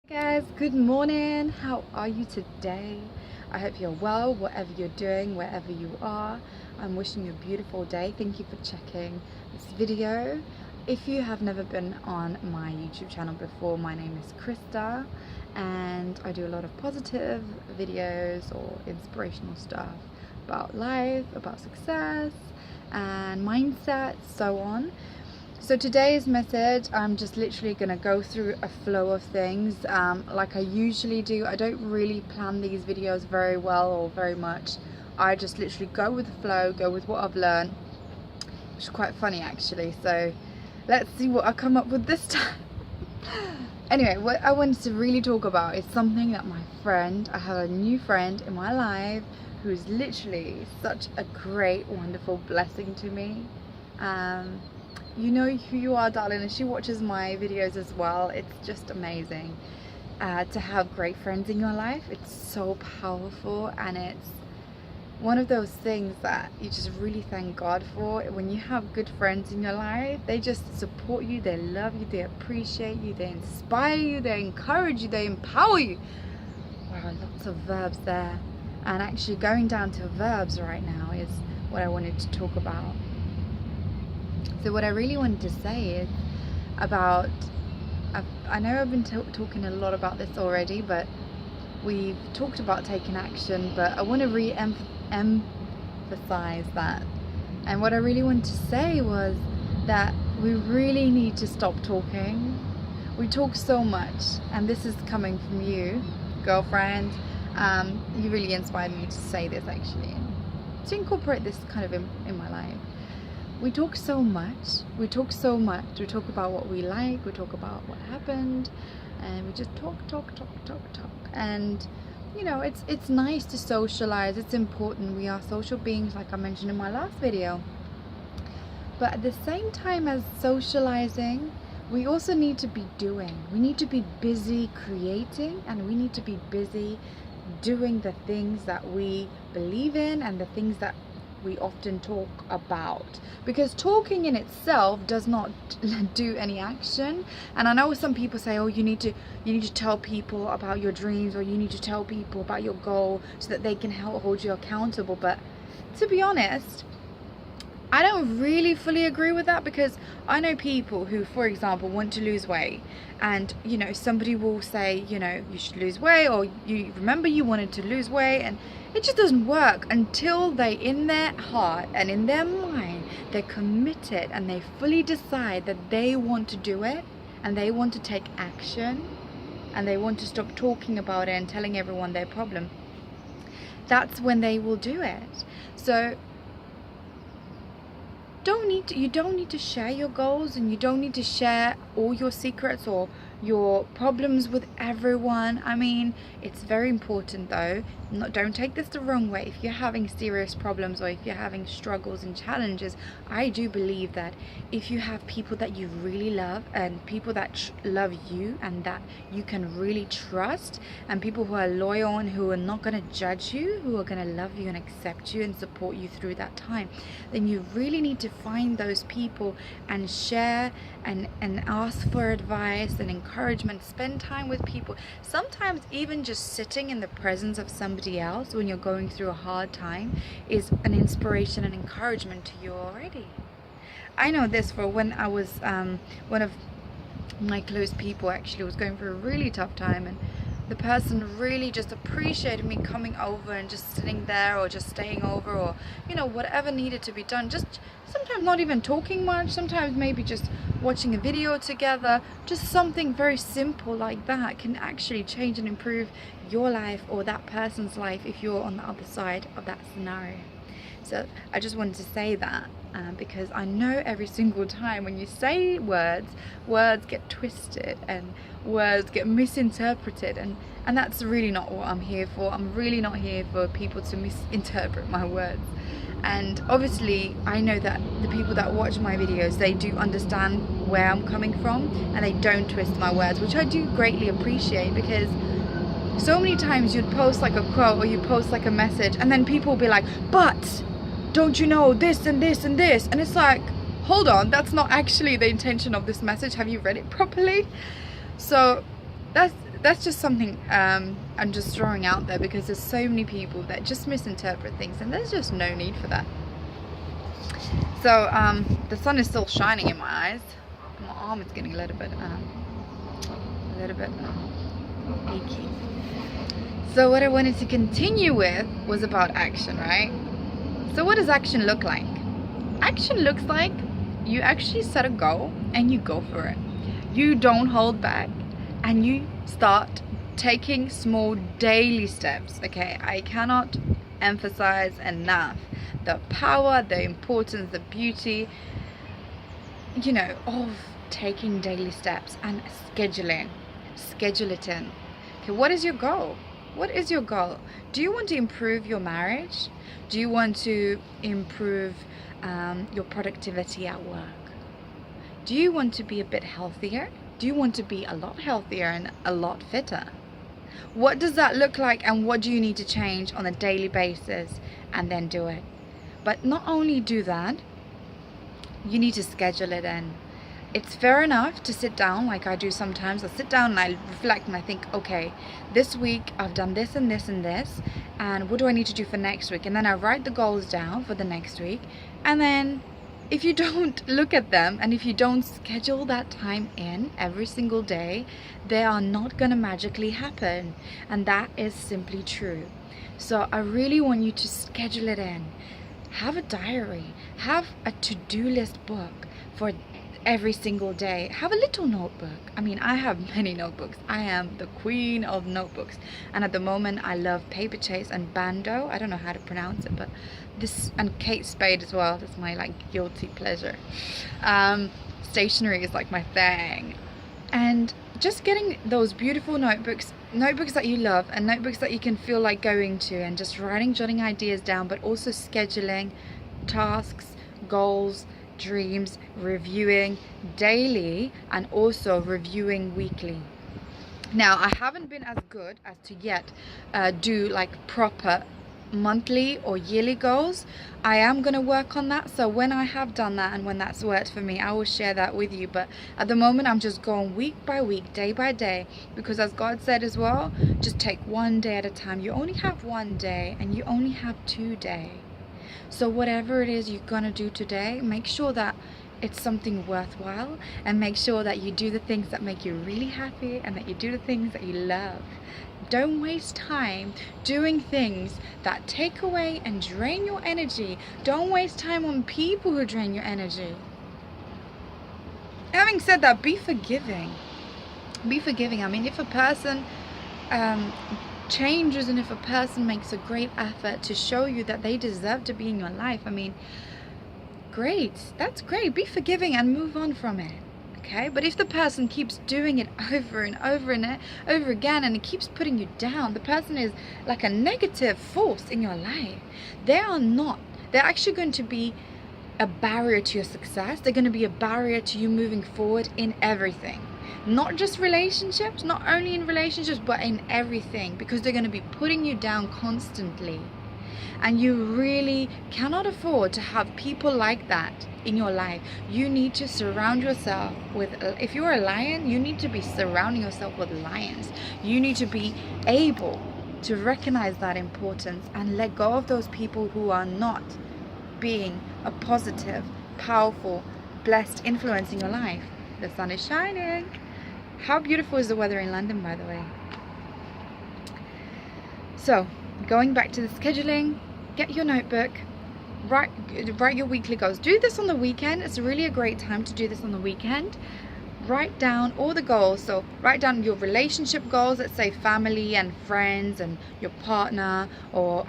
Guys, good morning. How are you today? I hope you're well, whatever you're doing, wherever you are. I'm wishing you a beautiful day. Thank you for checking this video. If you have never been on my YouTube channel before, my name is Krista and I do a lot of positive videos or inspirational stuff about life, about success and mindset, so on. So today's message, I'm just literally going to go through a flow of things like I usually do. I don't really plan these videos very well or very much. I just literally go with the flow, go with what I've learned, which is quite funny actually. So let's see what I come up with this time. Anyway, what I wanted to really talk about is something that my friend, I have a new friend in my life who is literally such a great, wonderful blessing to me. You know who you are, darling, and she watches my videos as well. It's just amazing to have great friends in your life. It's so powerful, and it's one of those things that you just really thank God for. When you have good friends in your life, they just support you, they love you, they appreciate you, they inspire you, they encourage you, they empower you. Wow, lots of verbs there. And actually going down to verbs right now is what I wanted to talk about. So what I really wanted to say is about, I know I've been talking a lot about this already, but we've talked about taking action, but I want to re-emphasize that. And what I really wanted to say was that we really need to stop talking. We talk so much, and this is coming from you, girlfriend. You really inspired me to say this actually, to incorporate this kind of in my life. We talk so much, we talk about what we like, we talk about what happened, and we just talk. And you know, it's nice to socialize, it's important, we are social beings like I mentioned in my last video. But at the same time as socializing, we also need to be doing. We need to be busy creating, and we need to be busy doing the things that we believe in and the things that we often talk about, because talking in itself does not do any action. And I know some people say, oh, you need to tell people about your dreams, or you need to tell people about your goal so that they can hold you accountable. But to be honest, I don't really fully agree with that, because I know people who, for example, want to lose weight, and you know, somebody will say, you know, you should lose weight, or you remember you wanted to lose weight, and it just doesn't work until they, in their heart and in their mind, they're committed and they fully decide that they want to do it, and they want to take action, and they want to stop talking about it and telling everyone their problem. That's when they will do it. So you don't need to share your goals, and you don't need to share all your secrets or your problems with everyone. I mean, it's very important though. Don't take this the wrong way. If you're having serious problems, or if you're having struggles and challenges, I do believe that if you have people that you really love, and people that love you and that you can really trust, and people who are loyal and who are not going to judge you, who are going to love you and accept you and support you through that time, then you really need to find those people and share and ask for advice and encouragement. Spend time with people. Sometimes even just sitting in the presence of somebody else when you're going through a hard time is an inspiration and encouragement to you already. I know this for when I was one of my close people actually was going through a really tough time, and the person really just appreciated me coming over and just sitting there, or just staying over, or you know, whatever needed to be done. Just sometimes not even talking much, sometimes maybe just watching a video together. Just something very simple like that can actually change and improve your life or that person's life if you're on the other side of that scenario. So I just wanted to say that because I know every single time when you say words get twisted and words get misinterpreted, and that's really not what I'm here for. I'm really not here for people to misinterpret my words. And obviously I know that the people that watch my videos, they do understand where I'm coming from, and they don't twist my words, which I do greatly appreciate, because so many times you'd post like a quote, or you post like a message, and then people will be like, but don't you know this and this and this, and it's like, hold on, that's not actually the intention of this message. Have you read it properly? So that's that's just something I'm just throwing out there, because there's so many people that just misinterpret things, and there's just no need for that. So the sun is still shining in my eyes. My arm is getting a little bit achy. So what I wanted to continue with was about action, right? So what does action look like? Action looks like you actually set a goal and you go for it. You don't hold back and you start taking small daily steps. Okay, I cannot emphasize enough the power, the importance, the beauty, you know, of taking daily steps and scheduling. Schedule it in. Okay, what is your goal? What is your goal? Do you want to improve your marriage? Do you want to improve your productivity at work? Do you want to be a bit healthier? Do you want to be a lot healthier and a lot fitter? What does that look like, and what do you need to change on a daily basis, and then do it? But not only do that, you need to schedule it in. It's fair enough to sit down like I do sometimes. I sit down and I reflect and I think, okay, this week I've done this and this and this, and what do I need to do for next week? And then I write the goals down for the next week. And then if you don't look at them, and if you don't schedule that time in every single day, they are not going to magically happen. And that is simply true. So I really want you to schedule it in. Have a diary. Have a to-do list book for every single day. Have a little notebook. I mean, I have many notebooks. I am the queen of notebooks, and at the moment I love Paper Chase and Bando. I don't know how to pronounce it, but this, and Kate Spade as well. That's my like guilty pleasure. Stationery is like my thing, and just getting those beautiful notebooks that you love, and notebooks that you can feel like going to, and just jotting ideas down, but also scheduling tasks, goals, dreams, reviewing daily, and also reviewing weekly. Now, I haven't been as good as to yet do like proper monthly or yearly goals. I am going to work on that, so when I have done that and when that's worked for me, I will share that with you. But at the moment I'm just going week by week, day by day, because as God said as well, just take one day at a time. You only have one day, and you only have 2 days. So whatever it is you're gonna do today, make sure that it's something worthwhile, and make sure that you do the things that make you really happy, and that you do the things that you love. Don't waste time doing things that take away and drain your energy. Don't waste time on people who drain your energy. Having said that, be forgiving. Be forgiving. I mean, if a person changes, and if a person makes a great effort to show you that they deserve to be in your life, I mean, great, that's great. Be forgiving and move on from it. Okay, but if the person keeps doing it over and over and over again, and it keeps putting you down, the person is like a negative force in your life. They're actually going to be a barrier to your success. They're going to be a barrier to you moving forward in everything. Not just relationships, not only in relationships, but in everything, because they're going to be putting you down constantly. And you really cannot afford to have people like that in your life. You need to surround yourself with, if you're a lion, you need to be surrounding yourself with lions. You need to be able to recognize that importance and let go of those people who are not being a positive, powerful, blessed influence in your life. The sun is shining. How beautiful is the weather in London, by the way? So, going back to the scheduling, get your notebook, write your weekly goals. Do this on the weekend. It's really a great time to do this on the weekend. Write down all the goals. So write down your relationship goals, let's say family and friends and your partner, or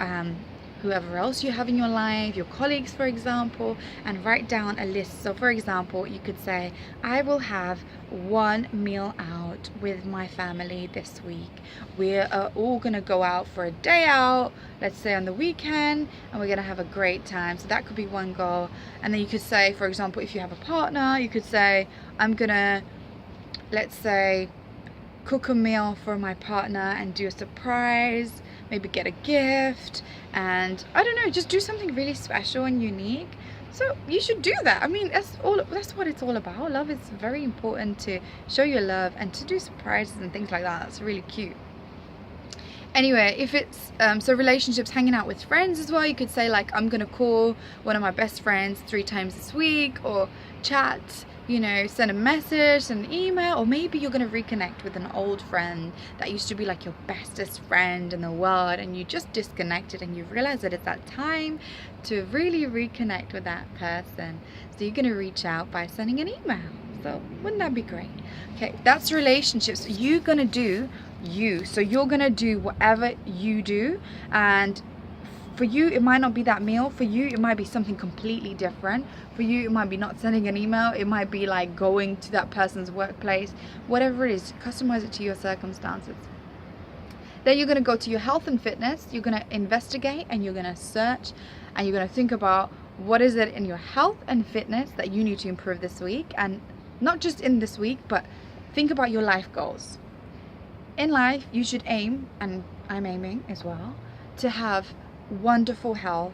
whoever else you have in your life, your colleagues, for example, and write down a list. So for example, you could say, I will have 1 meal out with my family this week. We're all gonna go out for a day out, let's say on the weekend, and we're gonna have a great time. So that could be one goal. And then you could say, for example, if you have a partner, you could say, I'm gonna, let's say, cook a meal for my partner and do a surprise, maybe get a gift, and I don't know, just do something really special and unique So you should do that. I mean, that's what it's all about. Love is very important, to show your love and to do surprises and things like that. That's really cute. Anyway, if it's so relationships, hanging out with friends as well, you could say like, I'm gonna call one of my best friends 3 times this week, or chat, you know, send a message, an email, or maybe you're gonna reconnect with an old friend that used to be like your bestest friend in the world, and you just disconnected and you realize that it's that time to really reconnect with that person. So you're gonna reach out by sending an email. So wouldn't that be great? Okay, that's relationships. You're gonna do you. So you're gonna do whatever you do, and for you it might not be that meal. For you it might be something completely different. For you it might be not sending an email. It might be like going to that person's workplace. Whatever it is, customize it to your circumstances. Then you're gonna go to your health and fitness. You're gonna investigate and you're gonna search and you're gonna think about what is it in your health and fitness that you need to improve this week, and not just in this week, but think about your life goals. In life, you should aim, and I'm aiming as well, to have wonderful health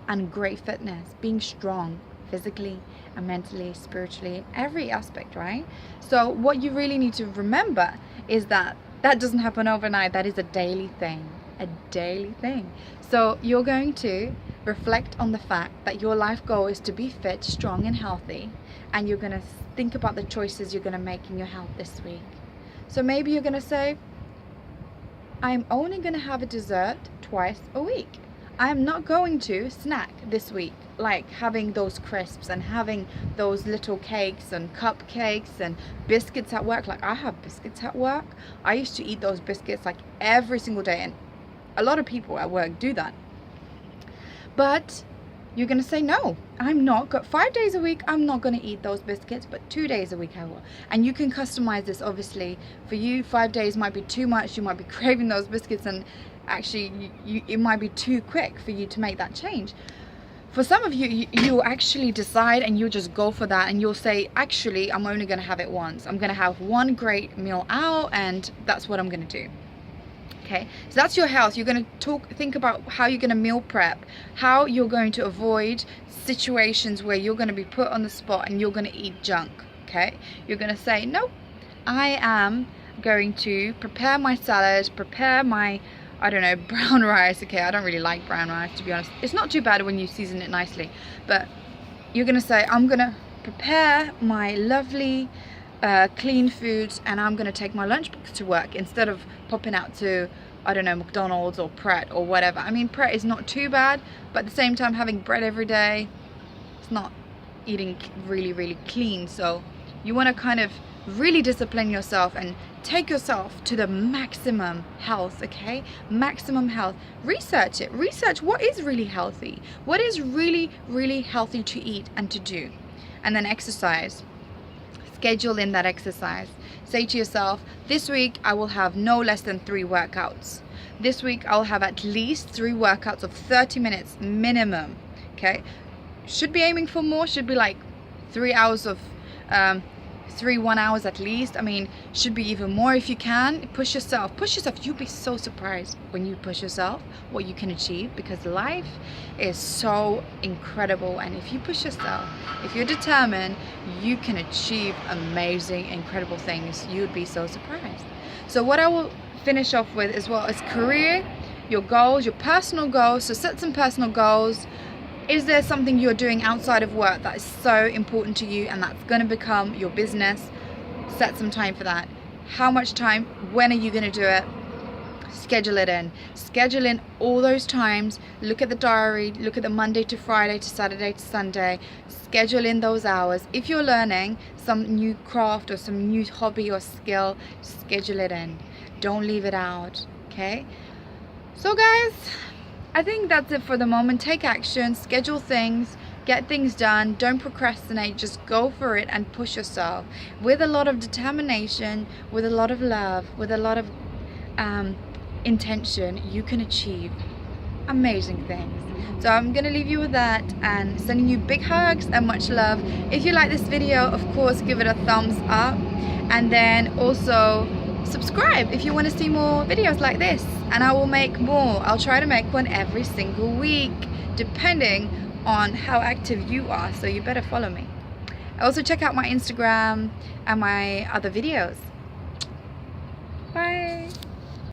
and great fitness, being strong physically and mentally, spiritually, in every aspect, right? So what you really need to remember is that that doesn't happen overnight. That is a daily thing, a daily thing. So you're going to reflect on the fact that your life goal is to be fit, strong and healthy, and you're going to think about the choices you're going to make in your health this week. So maybe you're going to say, I'm only going to have a dessert twice a week. I'm not going to snack this week, like having those crisps and having those little cakes and cupcakes and biscuits at work. Like I have biscuits at work. I used to eat those biscuits like every single day, and a lot of people at work do that. But you're going to say, no, I'm not. 5 days a week, I'm not going to eat those biscuits, but 2 days a week I will. And you can customize this, obviously. For you, 5 days might be too much. You might be craving those biscuits, and actually it might be too quick for you to make that change. For some of you, you'll actually decide and you'll just go for that, and you'll say, actually, I'm only going to have it once. I'm going to have one great meal out, and that's what I'm going to do. Okay, so that's your health. You're going to think about how you're going to meal prep, how you're going to avoid situations where you're going to be put on the spot and you're going to eat junk. Okay, you're going to say, nope, I am going to prepare my salad, prepare my, I don't know, brown rice. Okay, I don't really like brown rice, to be honest. It's not too bad when you season it nicely, but you're going to say, I'm going to prepare my lovely clean foods, and I'm gonna take my lunchbox to work instead of popping out to, I don't know, McDonald's or Pret or whatever. I mean, Pret is not too bad, but at the same time, having bread every day, it's not eating really clean. So you want to kind of really discipline yourself and take yourself to the maximum health. Okay, maximum health. Research it. Research what is really healthy, what is really healthy to eat and to do. And then exercise. Schedule in that exercise. Say to yourself, this week I will have no less than 3 workouts. This week I'll have at least 3 workouts of 30 minutes minimum. Okay, should be aiming for more. Should be like 3 hours of 1 hours at least. I mean, should be even more if you can. Push yourself. You'll be so surprised when you push yourself what you can achieve, because life is so incredible, and if you push yourself, if you're determined, you can achieve amazing, incredible things. You'd be so surprised. So what I will finish off with as well is career, your goals, your personal goals. So set some personal goals. Is there something you're doing outside of work that is so important to you and that's going to become your business? Set some time for that. How much time? When are you going to do it? Schedule it in. Schedule in all those times. Look at the diary. Look at the Monday to Friday to Saturday to Sunday. Schedule in those hours. If you're learning some new craft or some new hobby or skill, schedule it in. Don't leave it out. Okay? So guys, I think that's it for the moment. Take action, schedule things, get things done, don't procrastinate, just go for it and push yourself with a lot of determination, with a lot of love, with a lot of intention. You can achieve amazing things. So I'm gonna leave you with that and sending you big hugs and much love. If you like this video, of course, give it a thumbs up, and then also subscribe if you want to see more videos like this, and I will make more. I'll try to make one every single week, depending on how active you are, so you better follow me. Also check out my Instagram and my other videos. Bye.